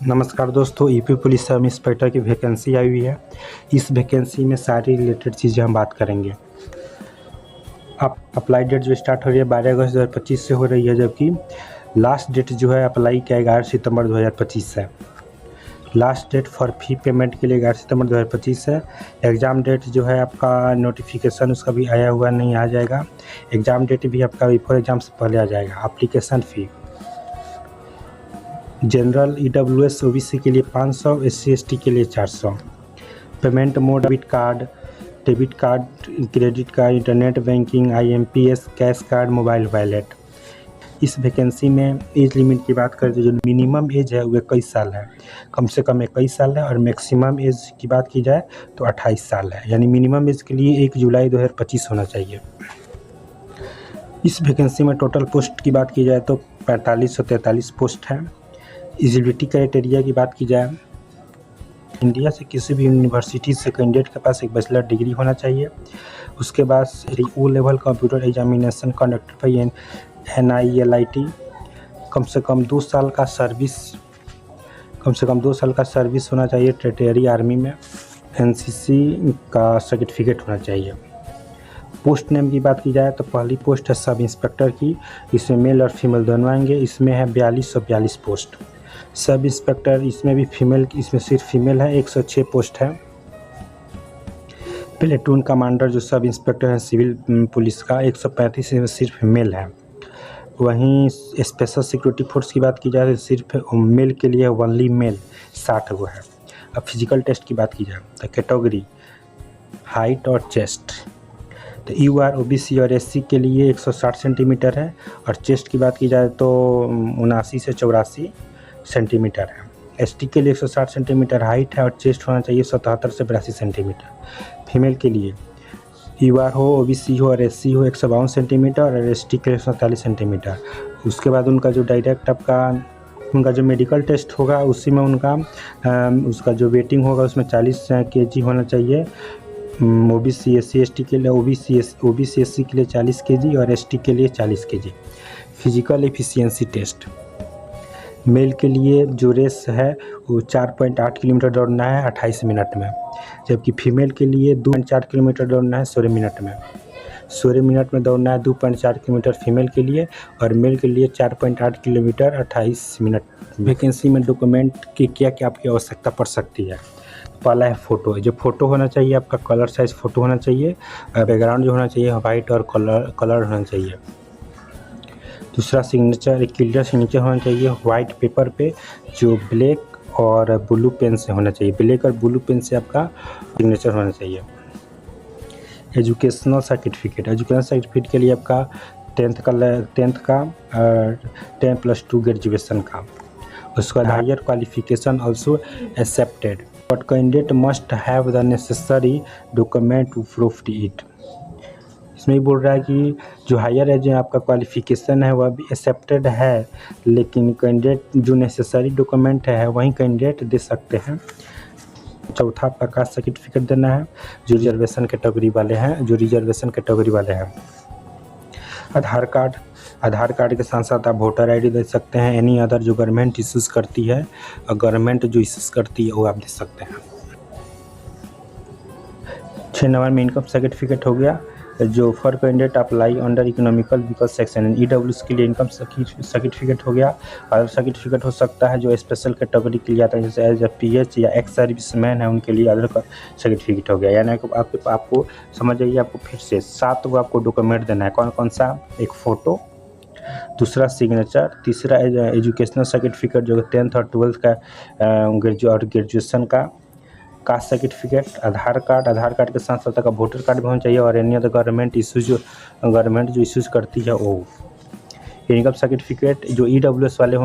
नमस्कार दोस्तों, UP police sub inspector की वैकेंसी आई हुई है। इस वैकेंसी में सारी रिलेटेड चीज़ें हम बात करेंगे। अब अप्लाई डेट जो स्टार्ट हो रही है 12 अगस्त 2025 से हो रही है, जबकि लास्ट डेट जो है अप्लाई का 11 सितंबर 2025 है। Last date for fee payment के लिए 11 सितंबर 2025 है। एग्ज़ाम डेट जो है आपका नोटिफिकेशन उसका भी आया हुआ नहीं, आ जाएगा। एग्ज़ाम डेट भी आपका बिफोर एग्ज़ाम से पहले आ जाएगा। Application fee general EWS OBC के लिए 500, SC ST के लिए 400। Payment mode debit card, credit card, internet banking, IMPS, cash card, mobile wallet. इस वैकेंसी में एज लिमिट की बात करें तो जो मिनिमम एज है वो 21 साल है, कम से कम 21 साल है, और मैक्सिमम एज की बात की जाए तो 28 साल है। यानी मिनिमम एज के लिए 1 जुलाई 2025 होना चाहिए। इस वैकेंसी में टोटल पोस्ट की बात की जाए तो 4543 पोस्ट है। एलिजिबिलिटी क्राइटेरिया की बात की जाए, इंडिया से किसी भी यूनिवर्सिटी से कैंडिडेट के पास एक बैचलर डिग्री होना चाहिए। उसके बाद O level computer examination conducted by NILIT, कम से कम 2 साल का सर्विस होना चाहिए टेरिटरी आर्मी में। NCC का सर्टिफिकेट होना चाहिए। पोस्ट नेम की बात की जाए तो पहली पोस्ट है सब इंस्पेक्टर की, इसमें मेल और फीमेल दोनों आएंगे। इसमें है 4242 पोस्ट। सब इंस्पेक्टर इसमें भी फीमेल, इसमें सिर्फ फीमेल है, 106 पोस्ट है। प्लेटून कमांडर जो सब इंस्पेक्टर है सिविल पुलिस का, 135 में सिर्फ मेल है। वहीं स्पेशल सिक्योरिटी फोर्स की बात की जाए तो सिर्फ मेल के लिए ओनली मेल 60 गो है। अब फिजिकल टेस्ट की बात की जाए तो कैटेगरी हाइट और चेस्ट, तो UR OBC और SC के लिए 160 सेंटीमीटर है, और चेस्ट की बात की जाए तो 79 से 84 सेंटीमीटर है। ST के लिए 160 सेंटीमीटर हाइट है, और चेस्ट होना चाहिए 77 से 82 सेंटीमीटर। फीमेल के लिए UR हो, OBC हो और SC हो 152 सेंटीमीटर, और ST के लिए 140 सेंटीमीटर। उसके बाद उनका जो डायरेक्ट उनका जो मेडिकल टेस्ट होगा उसी में उसका जो वेटिंग होगा उसमें 40 kg होना चाहिए। OBC SC ST के लिए OBC SC के लिए 40 kg और ST के लिए 40 kg। Physical efficiency test, male के लिए जो रेस है वो 4.8 किलोमीटर दौड़ना है 28 मिनट में, जबकि फीमेल के लिए 2.4 किलोमीटर दौड़ना है 16 मिनट में। 16 मिनट में दौड़ना है 2.4 किलोमीटर फीमेल के लिए, और मेल के लिए 4.8 किलोमीटर 28 मिनट। वैकेंसी में डॉक्यूमेंट की क्या क्या आपकी आवश्यकता पड़ सकती है? पहला है फ़ोटो। जो फ़ोटो होना चाहिए आपका कलर साइज़ फ़ोटो होना चाहिए, बैकग्राउंड जो होना चाहिए वाइट और कलर होना चाहिए। दूसरा सिग्नेचर, एक क्लियर सिग्नेचर होना चाहिए वाइट पेपर पे, जो ब्लैक और ब्लू पेन से होना चाहिए। ब्लैक और ब्लू पेन से आपका सिग्नेचर होना चाहिए। एजुकेशनल सर्टिफिकेट के लिए आपका 10th का 10+2 ग्रेजुएशन का। उसके बाद higher qualification also accepted, but candidate must have the necessary document to proof it. इसमें बोल रहा है कि जो हायर है जो आपका क्वालिफिकेशन है वह भी एक्सेप्टेड है, लेकिन कैंडिडेट जो नेसेसरी डॉक्यूमेंट है वहीं कैंडिडेट दे सकते हैं। चौथा आपका कास्ट सर्टिफिकेट देना है जो रिजर्वेशन कैटेगरी वाले हैं। आधार कार्ड के साथ साथ आप वोटर ID दे सकते हैं। एनी अदर जो गवर्नमेंट इश्यूज़ करती है, गवर्नमेंट जो इश्यूज़ करती है वो आप दे सकते हैं। 6 नंबर में इनकम सर्टिफिकेट हो गया। जो for candidate apply under economical vehicle section EWS के लिए इनकम सर्टिफिकेट हो गया। अदर सर्टिफिकेट हो सकता है जो स्पेशल कैटेगरी के लिए आता है, जैसे एज ए PH या एक्स सर्विसमैन है उनके लिए अदर सर्टिफिकेट हो गया। यानी आपको समझ जाइए, आपको फिर से 7 को आपको डॉक्यूमेंट देना है। कौन कौन सा? एक फ़ोटो, दूसरा सिग्नेचर, तीसरा एजुकेशनल सर्टिफिकेट जो 10th और 12th का ग्रेजुएशन का, कास्ट सर्टिफिकेट, आधार कार्ड के साथ साथ आपका वोटर कार्ड भी होना चाहिए, और एनी अदर गवर्नमेंट जो इश्यूज़ करती है वो। इनकम सर्टिफिकेट जो EWS वाले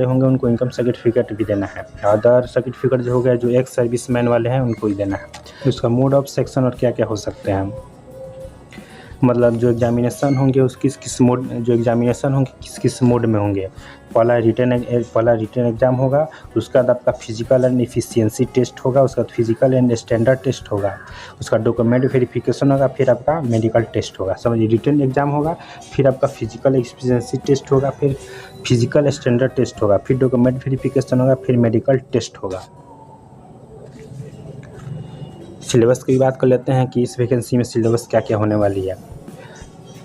होंगे उनको इनकम सर्टिफिकेट भी देना है। अदर सर्टिफिकेट जो हो गया जो एक्स सर्विसमैन वाले हैं उनको ही देना है। उसका मोड ऑफ सेक्शन और क्या क्या हो सकते हैं, मतलब जो एग्जामिनेशन होंगे किस मोड में होंगे। पहला रिटन एग्ज़ाम होगा, उसके बाद आपका फिजिकल एंड एफिशिएंसी टेस्ट होगा, उसका फिजिकल एंड स्टैंडर्ड टेस्ट होगा, उसका डॉक्यूमेंट वेरिफिकेशन होगा, फिर आपका मेडिकल टेस्ट होगा। समझिए, रिटन एग्ज़ाम होगा, फिर आपका फिजिकल एफिशिएंसी टेस्ट होगा, फिर फिजिकल स्टैंडर्ड टेस्ट होगा, फिर डॉक्यूमेंट वेरिफिकेशन होगा, फिर मेडिकल टेस्ट होगा। सिलेबस की बात कर लेते हैं कि इस वैकेंसी में सिलेबस क्या क्या होने वाली है।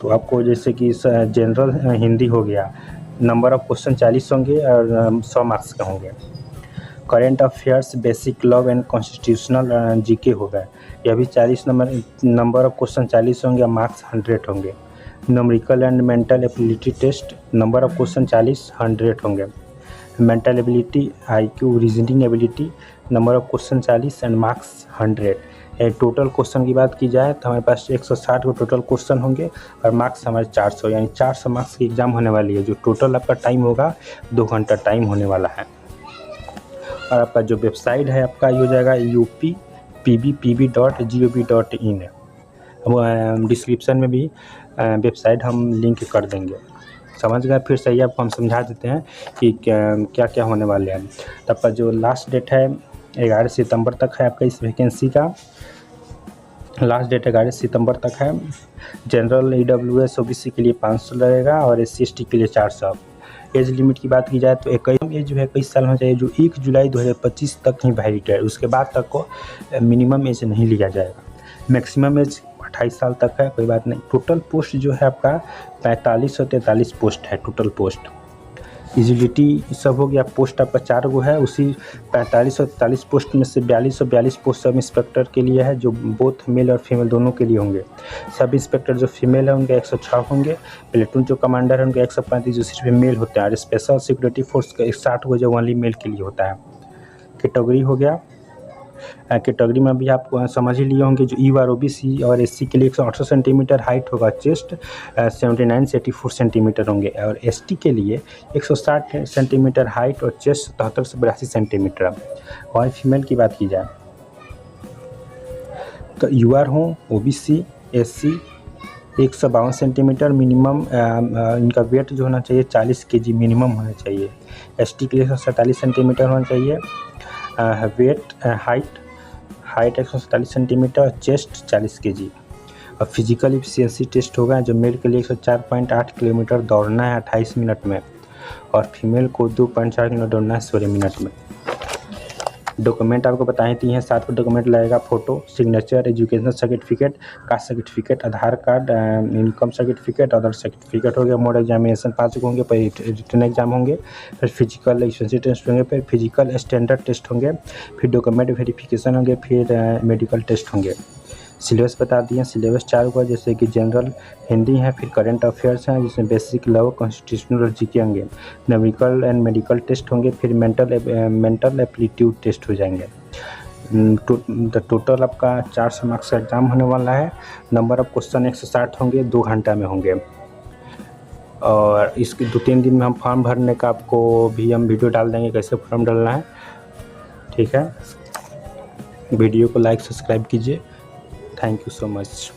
तो आपको जैसे कि जनरल हिंदी हो गया, नंबर ऑफ क्वेश्चन 40 होंगे और 100 मार्क्स के होंगे। Current affairs, basic law and constitutional GK होगा, यह भी 40 नंबर ऑफ क्वेश्चन 40 होंगे और मार्क्स 100 होंगे। Numerical and mental ability test, number of question 40, 100 होंगे। Mental ability, IQ, reasoning ability, number of question 40 and marks 100। Total question की बात की जाए तो हमारे पास 160 को टोटल क्वेश्चन होंगे और मार्क्स हमारे 400, यानी 400 मार्क्स की एग्ज़ाम होने वाली है। जो टोटल आपका टाइम होगा 2 घंटा टाइम होने वाला है। और आपका जो वेबसाइट है आपका ये हो जाएगा uppbpb.gov.in। डिस्क्रिप्शन में भी वेबसाइट हम लिंक कर देंगे। समझ गए? फिर सही आपको हम समझा देते हैं कि क्या क्या होने वाले हैं। तो आपका जो लास्ट डेट है 11 सितंबर तक है आपका इस वैकेंसी का। लास्ट डेट 11 सितंबर तक है। जनरल EWS OBC के लिए 500 लगेगा और SC ST के लिए 400। एज लिमिट की बात की जाए तो 21 एज जो है 21 साल होना चाहिए, जो 1 जुलाई 2025 तक ही वैलिड है। उसके बाद तक को मिनिमम एज नहीं लिया जाएगा। मैक्सिमम एज 28 साल तक है, कोई बात नहीं। टोटल पोस्ट जो है आपका 45 और 43 पोस्ट है टोटल पोस्ट। एलिजिबिलिटी सब हो गया। पोस्ट आपका 4 गो है, उसी 45 और 43 पोस्ट में से 42 और 42 पोस्ट सब इंस्पेक्टर के लिए है, जो बोथ मेल और फीमेल दोनों के लिए होंगे। सब इंस्पेक्टर जो फीमेल है उनके 106 होंगे। प्लेटून जो कमांडर है उनके 135 जो सिर्फ मेल होते हैं। और स्पेशल सिक्योरिटी फोर्स का 60 गो जो ओनली मेल के लिए होता है। कैटेगरी हो गया, कैटेगरी में भी आप समझ ही लिए होंगे। जो EO और OBC और SC के लिए 168 सेंटीमीटर हाइट होगा, चेस्ट 79 से 84 सेंटीमीटर होंगे। और ST के लिए 160 सेंटीमीटर हाइट और चेस्ट 77 से 82 सेंटीमीटर। और फीमेल की बात की जाए तो UR हो, OBC, SC 152 सेंटीमीटर मिनिमम। इनका वेट जो होना चाहिए 40 kg मिनिमम होना चाहिए। ST के लिए 147 सेंटीमीटर होना चाहिए। Weight height 147 centimetre, chest 40 kg। और फिजिकल एफिशिएंसी टेस्ट होगा, जो मेल के लिए 104.8 किलोमीटर दौड़ना है 28 मिनट में और फीमेल को 2.4 किलोमीटर दौड़ना है 16 मिनट में। डॉक्यूमेंट आपको बताए दी हैं, 7 को डॉक्यूमेंट लगेगा। Photo, signature, educational certificate, caste certificate, Aadhaar card, income certificate, other certificate हो गया। मोड एग्जामिनेशन 5 होंगे, फिर रिटन एग्जाम होंगे, फिर फिजिकल एफिशिएंसी टेस्ट होंगे, फिर फिजिकल स्टैंडर्ड टेस्ट होंगे, फिर डॉक्यूमेंट वेरिफिकेशन होंगे, फिर मेडिकल टेस्ट होंगे। सिलेबस बता दिए। सिलेबस 4 हुआ, जैसे कि जनरल हिंदी है, फिर करंट अफेयर्स हैं जिसमें बेसिक लॉ, कॉन्स्टिट्यूशनल और जीके होंगे। न्यूमेरिकल एंड मेडिकल टेस्ट होंगे, फिर मेंटल एप्टीट्यूड टेस्ट हो जाएंगे। टोटल आपका 400 मार्क्स का एग्जाम होने वाला है। नंबर ऑफ क्वेश्चन 160 होंगे, 2 घंटा में होंगे। और इसके 2-3 दिन में हम फॉर्म भरने का आपको भी हम वीडियो डाल देंगे, कैसे फॉर्म डालना है। ठीक है, वीडियो को लाइक सब्सक्राइब कीजिए। Thank you so much.